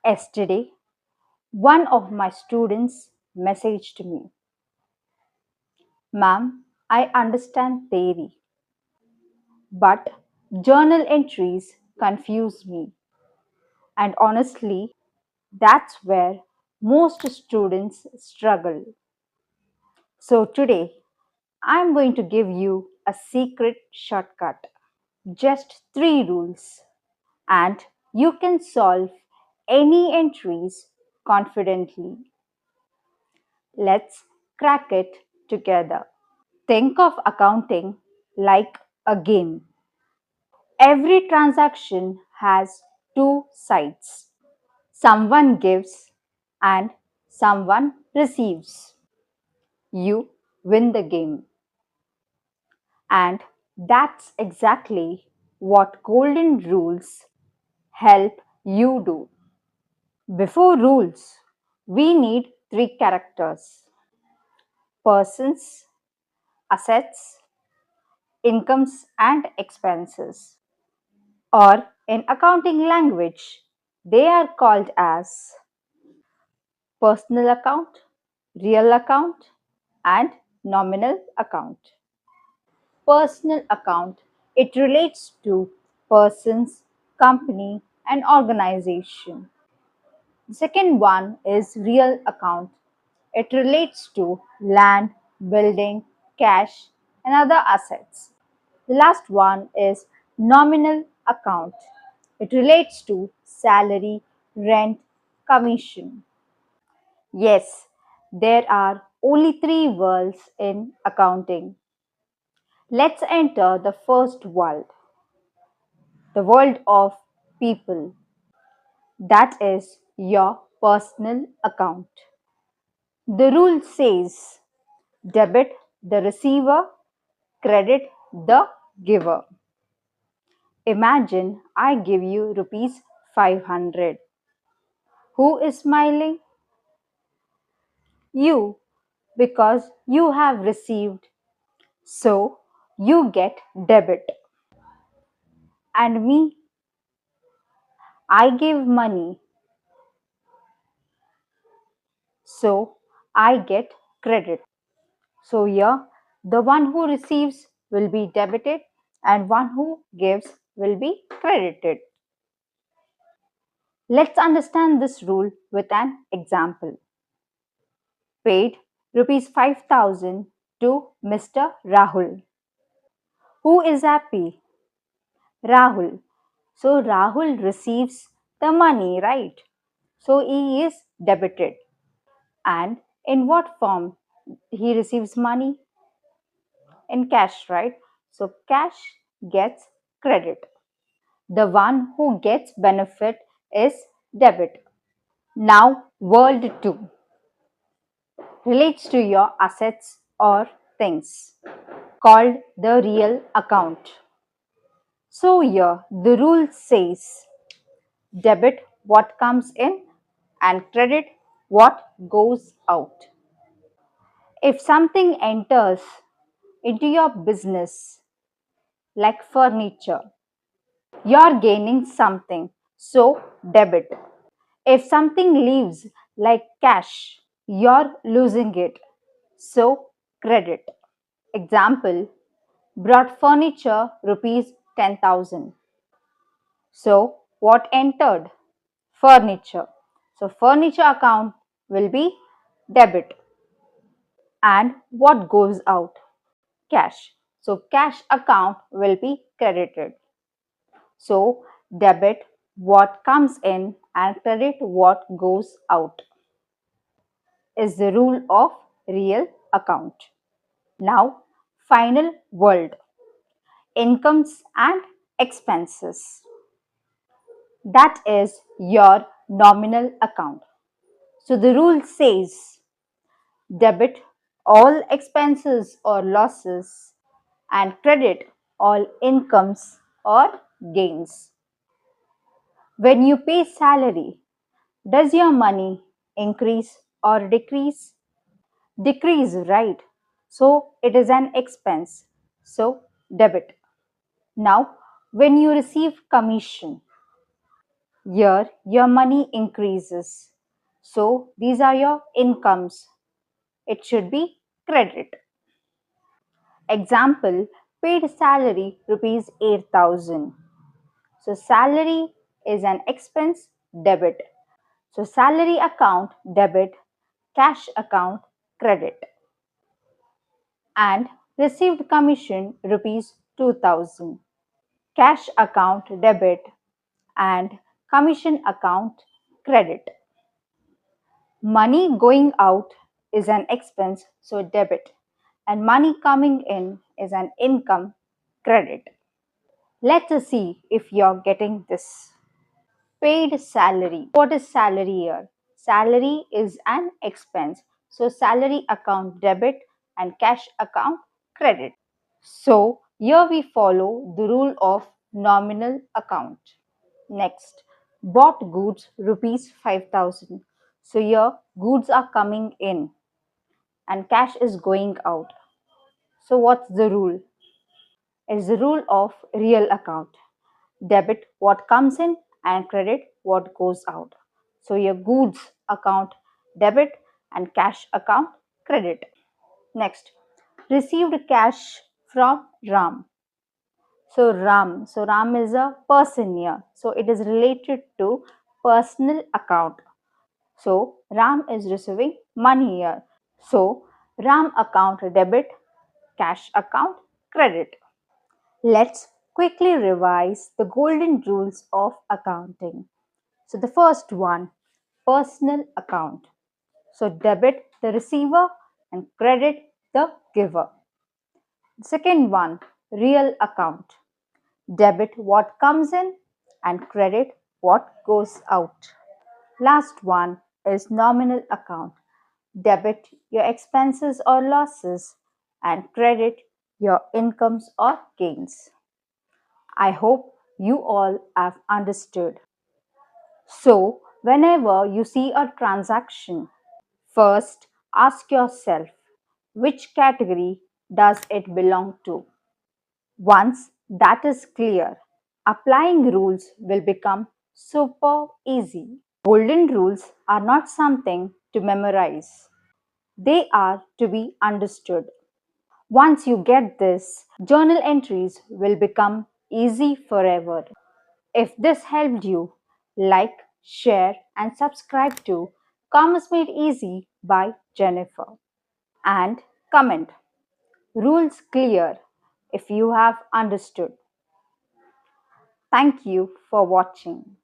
Yesterday, one of my students messaged me, "Ma'am, I understand theory, but journal entries confuse me." And honestly, that's where most students struggle. So today, I'm going to give you a secret shortcut. Just three rules, and you can solve any entries confidently. Let's crack it together. Think of accounting like a game. Every transaction has two sides. Someone gives and someone receives. You win the game. And that's exactly what golden rules help you do. Before rules, we need three characters: persons, assets, incomes, and expenses. Or in accounting language, they are called as personal account, real account, and nominal account. Personal account, it relates to persons, company, and organization. The second one is real account. It relates to land, building, cash, and other assets. The last one is nominal account. It relates to salary, rent, commission. Yes, there are only three worlds in accounting. Let's enter the first world, the world of people. That is your personal account. The rule says debit the receiver, credit the giver. Imagine I give you rupees 500. Who is smiling? You, because you have received. So you get debit. And me, I give money. So I get credit. So here, the one who receives will be debited and one who gives will be credited. Let's understand this rule with an example. Paid rupees 5,000 to Mr. Rahul. Who is happy? Rahul. So Rahul receives the money, right? So he is debited. And in what form he receives money? In cash, right? So cash gets credit. The one who gets benefit is debit. Now, world 2 relates to your assets or things, called the real account. So here the rule says debit what comes in and credit what goes out. If something enters into your business like furniture, you're gaining something, so debit. If something leaves like cash, you're losing it, so credit. Example, brought furniture rupees 10,000. So what entered? Furniture. So furniture account will be debit. And what goes out? Cash. So cash account will be credited. So debit what comes in and credit what goes out is the rule of real account. Now, final word, incomes and expenses. That is your nominal account. So the rule says debit all expenses or losses and credit all incomes or gains. When you pay salary, does your money increase or decrease? Decrease, right? So it is an expense. So debit. Now, when you receive commission, Here, your money increases. So, these are your incomes. It should be credit. Example, paid salary rupees 8,000. So, salary is an expense, debit. So, salary account, debit, cash account, credit. And received commission rupees 2,000. Cash account, debit, and commission account, credit. Money going out is an expense, so debit, and money coming in is an income, credit. Let us see if you're getting this. Paid salary. What is salary here? Salary is an expense, so salary account debit and cash account credit. So here we follow the rule of nominal account. Next, bought goods rupees 5,000. So here goods are coming in and cash is going out. So what's the rule? It's the rule of real account. Debit what comes in and credit what goes out. So your goods account debit and cash account credit. Next, received cash from Ram. So Ram is a person here. So it is related to personal account. So Ram is receiving money here. So Ram account debit, cash account credit. Let's quickly revise the golden rules of accounting. So the first one, personal account. So debit the receiver and credit the giver. Second one, real account. Debit what comes in and credit what goes out. Last one is nominal account. Debit your expenses or losses and credit your incomes or gains. I hope you all have understood. So, whenever you see a transaction, first ask yourself which category does it belong to? Once that is clear, applying rules will become super easy. Golden rules are not something to memorize, they are to be understood. Once you get this, journal entries will become easy forever. If this helped you, like, share, and subscribe to Commerce Made Easy by Jennifer. And comment. Rules clear if you have understood. Thank you for watching.